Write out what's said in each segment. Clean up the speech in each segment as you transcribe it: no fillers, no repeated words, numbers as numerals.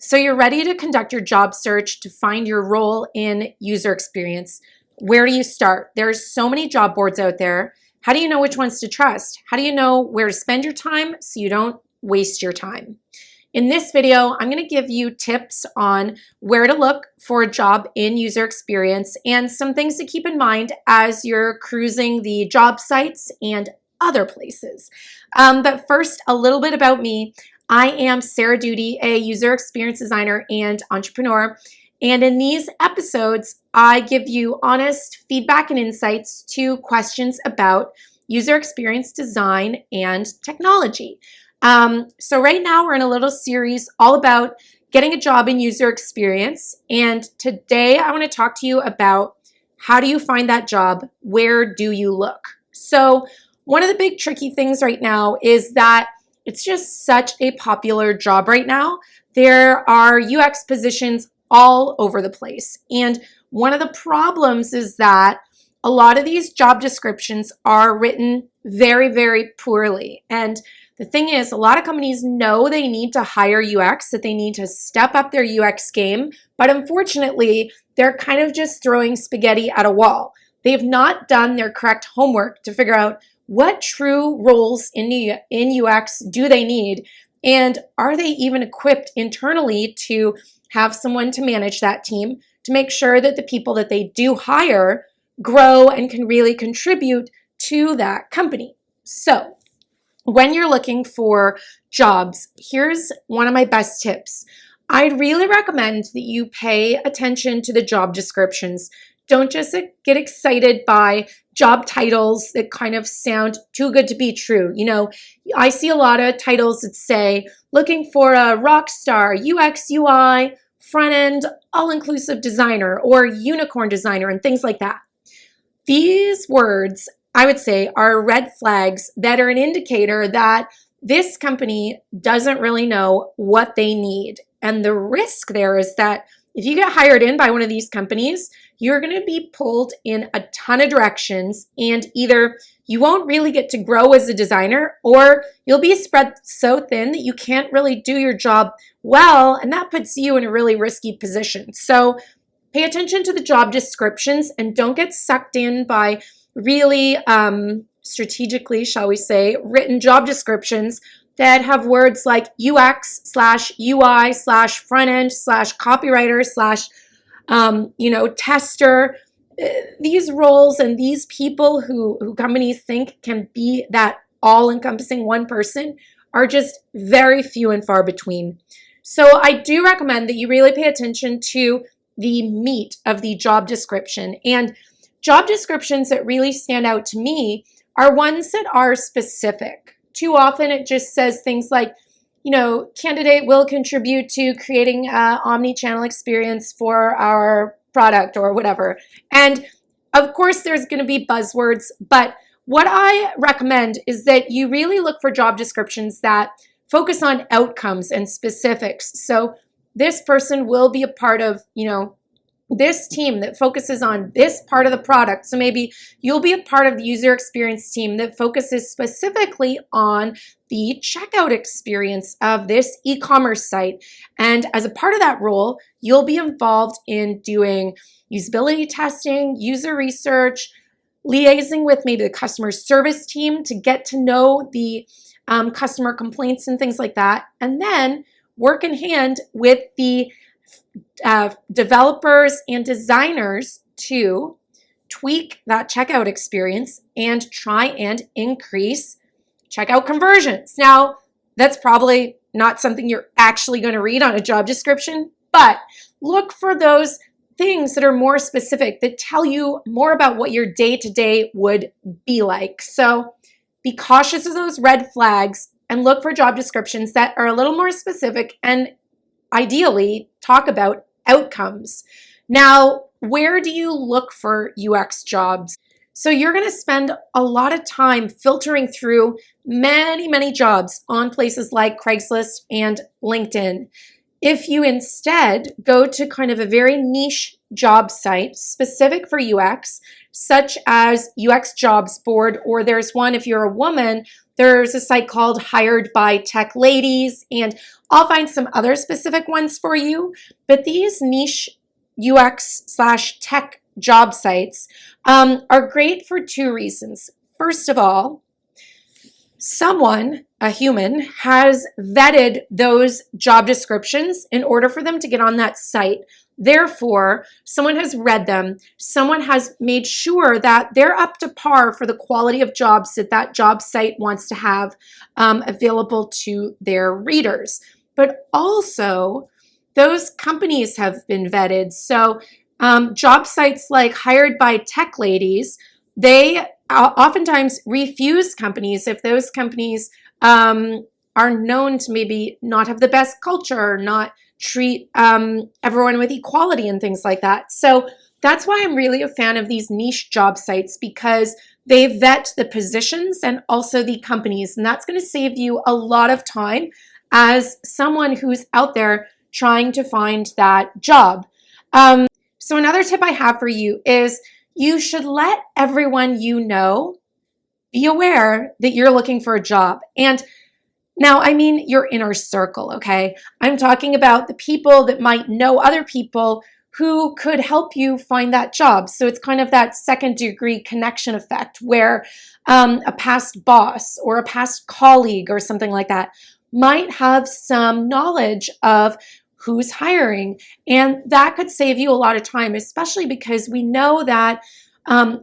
So you're ready to conduct your job search to find your role in user experience. Where do you start? There's so many job boards out there. How do you know which ones to trust? How do you know where to spend your time so you don't waste your time? In this video, I'm going to give you tips on where to look for a job in user experience and some things to keep in mind as you're cruising the job sites and other places. But first, a little bit about me. I am Sarah Doody, a user experience designer and entrepreneur. And in these episodes, I give you honest feedback and insights to questions about user experience design and technology. So right now we're in a little series all about getting a job in user experience. And today I want to talk to you about how do you find that job? Where do you look? So one of the big tricky things right now is that it's just such a popular job right now. There are UX positions all over the place. And one of the problems is that a lot of these job descriptions are written very, very poorly. And the thing is, a lot of companies know they need to hire UX, that they need to step up their UX game, but unfortunately, they're kind of just throwing spaghetti at a wall. They've not done their correct homework to figure out what true roles in UX do they need, and are they even equipped internally to have someone to manage that team to make sure that the people that they do hire grow and can really contribute to that company. So when you're looking for jobs, here's one of my best tips. I'd really recommend that you pay attention to the job descriptions. Don't just get excited by job titles that kind of sound too good to be true. You know, I see a lot of titles that say, looking for a rock star, UX, UI, front-end, all-inclusive designer, or unicorn designer, and things like that. These words, I would say, are red flags that are an indicator that this company doesn't really know what they need. And the risk there is that if you get hired in by one of these companies, you're going to be pulled in a ton of directions, and either you won't really get to grow as a designer, or you'll be spread so thin that you can't really do your job well, and that puts you in a really risky position. So pay attention to the job descriptions and don't get sucked in by really strategically, shall we say, written job descriptions that have words like UX/UI/front-end/copywriter/tester. These roles and these people who companies think can be that all-encompassing one person are just very few and far between. So I do recommend that you really pay attention to the meat of the job description. And job descriptions that really stand out to me are ones that are specific. Too often it just says things like, candidate will contribute to creating an omni-channel experience for our product or whatever. And of course there's going to be buzzwords, but what I recommend is that you really look for job descriptions that focus on outcomes and specifics. So this person will be a part of, this team that focuses on this part of the product. So maybe you'll be a part of the user experience team that focuses specifically on the checkout experience of this e-commerce site. And as a part of that role, you'll be involved in doing usability testing, user research, liaising with maybe the customer service team to get to know the customer complaints and things like that. And then work in hand with the developers and designers to tweak that checkout experience and try and increase checkout conversions. Now, that's probably not something you're actually going to read on a job description, but look for those things that are more specific, that tell you more about what your day-to-day would be like. So be cautious of those red flags and look for job descriptions that are a little more specific and ideally talk about outcomes. Now, where do you look for UX jobs? So you're going to spend a lot of time filtering through many, many jobs on places like Craigslist and LinkedIn. If you instead go to kind of a very niche job site specific for UX, such as UX Jobs Board, or there's one if you're a woman There's a site called Hired by Tech Ladies, and I'll find some other specific ones for you. But these niche UX/tech job sites are great for two reasons. First of all, someone, a human, has vetted those job descriptions in order for them to get on that site. Therefore, someone has read them. Someone has made sure that they're up to par for the quality of jobs that that job site wants to have available to their readers. But also, those companies have been vetted. So job sites like Hired by Tech Ladies, they oftentimes refuse companies if those companies are known to maybe not have the best culture, not treat everyone with equality and things like that. So that's why I'm really a fan of these niche job sites, because they vet the positions and also the companies. And that's going to save you a lot of time as someone who's out there trying to find that job. So another tip I have for you is you should let everyone you know be aware that you're looking for a job. And now, I mean your inner circle, okay? I'm talking about the people that might know other people who could help you find that job. So it's kind of that second degree connection effect where a past boss or a past colleague or something like that might have some knowledge of who's hiring. And that could save you a lot of time, especially because we know that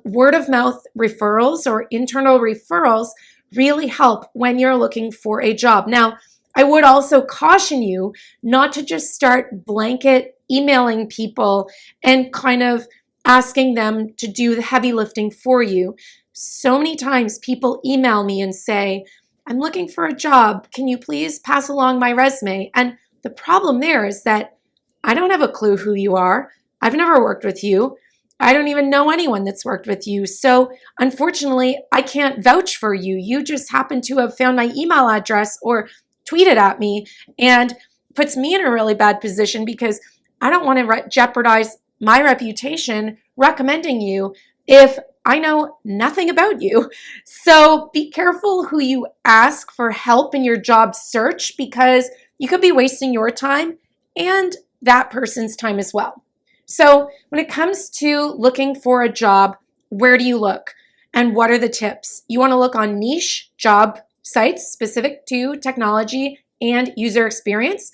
word of mouth referrals or internal referrals really help when you're looking for a job. Now, I would also caution you not to just start blanket emailing people and kind of asking them to do the heavy lifting for you. So many times people email me and say, I'm looking for a job. Can you please pass along my resume? And the problem there is that I don't have a clue who you are. I've never worked with you. I don't even know anyone that's worked with you. So unfortunately, I can't vouch for you. You just happen to have found my email address or tweeted at me, and puts me in a really bad position because I don't want to jeopardize my reputation recommending you if I know nothing about you. So be careful who you ask for help in your job search, because you could be wasting your time and that person's time as well. So when it comes to looking for a job, where do you look? And what are the tips? You want to look on niche job sites specific to technology and user experience.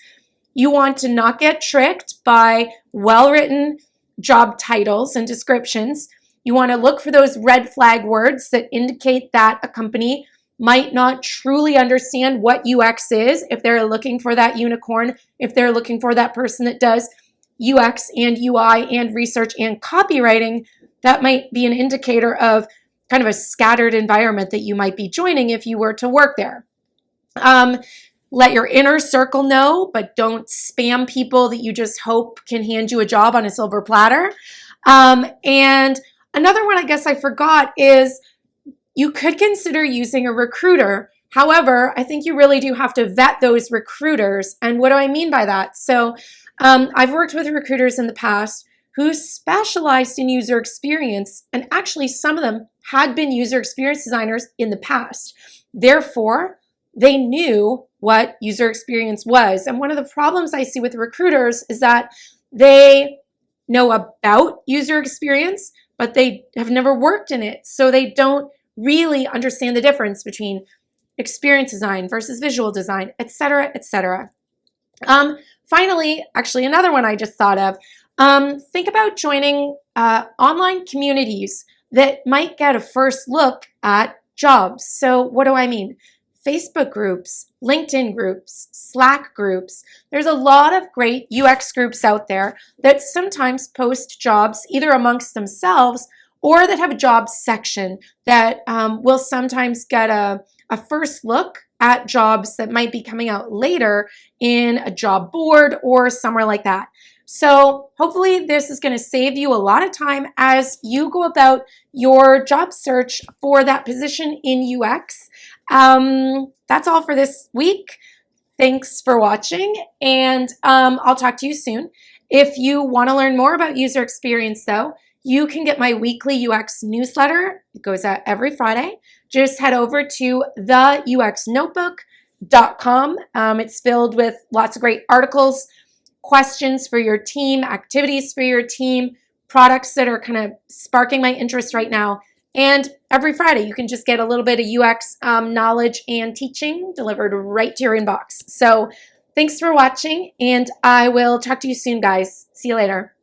You want to not get tricked by well-written job titles and descriptions. You want to look for those red flag words that indicate that a company might not truly understand what UX is, if they're looking for that unicorn, if they're looking for that person that does UX and UI and research and copywriting. That might be an indicator of kind of a scattered environment that you might be joining if you were to work there. Let your inner circle know, but don't spam people that you just hope can hand you a job on a silver platter. And another one I guess I forgot is you could consider using a recruiter. However, I think you really do have to vet those recruiters. And what do I mean by that? So I've worked with recruiters in the past who specialized in user experience, and actually some of them had been user experience designers in the past. Therefore, they knew what user experience was. And one of the problems I see with recruiters is that they know about user experience, but they have never worked in it. So they don't really understand the difference between experience design versus visual design, et cetera, et cetera. Finally, actually, another one I just thought of, think about joining online communities that might get a first look at jobs. So what do I mean? Facebook groups, LinkedIn groups, Slack groups. There's a lot of great UX groups out there that sometimes post jobs either amongst themselves or that have a jobs section that will sometimes get a first look at jobs that might be coming out later in a job board or somewhere like that. So hopefully this is going to save you a lot of time as you go about your job search for that position in UX. That's all for this week. Thanks for watching, and I'll talk to you soon. If you want to learn more about user experience though, you can get my weekly UX newsletter. It goes out every Friday. Just head over to theuxnotebook.com. It's filled with lots of great articles, questions for your team, activities for your team, products that are kind of sparking my interest right now. And every Friday, you can just get a little bit of UX knowledge and teaching delivered right to your inbox. So thanks for watching, and I will talk to you soon, guys. See you later.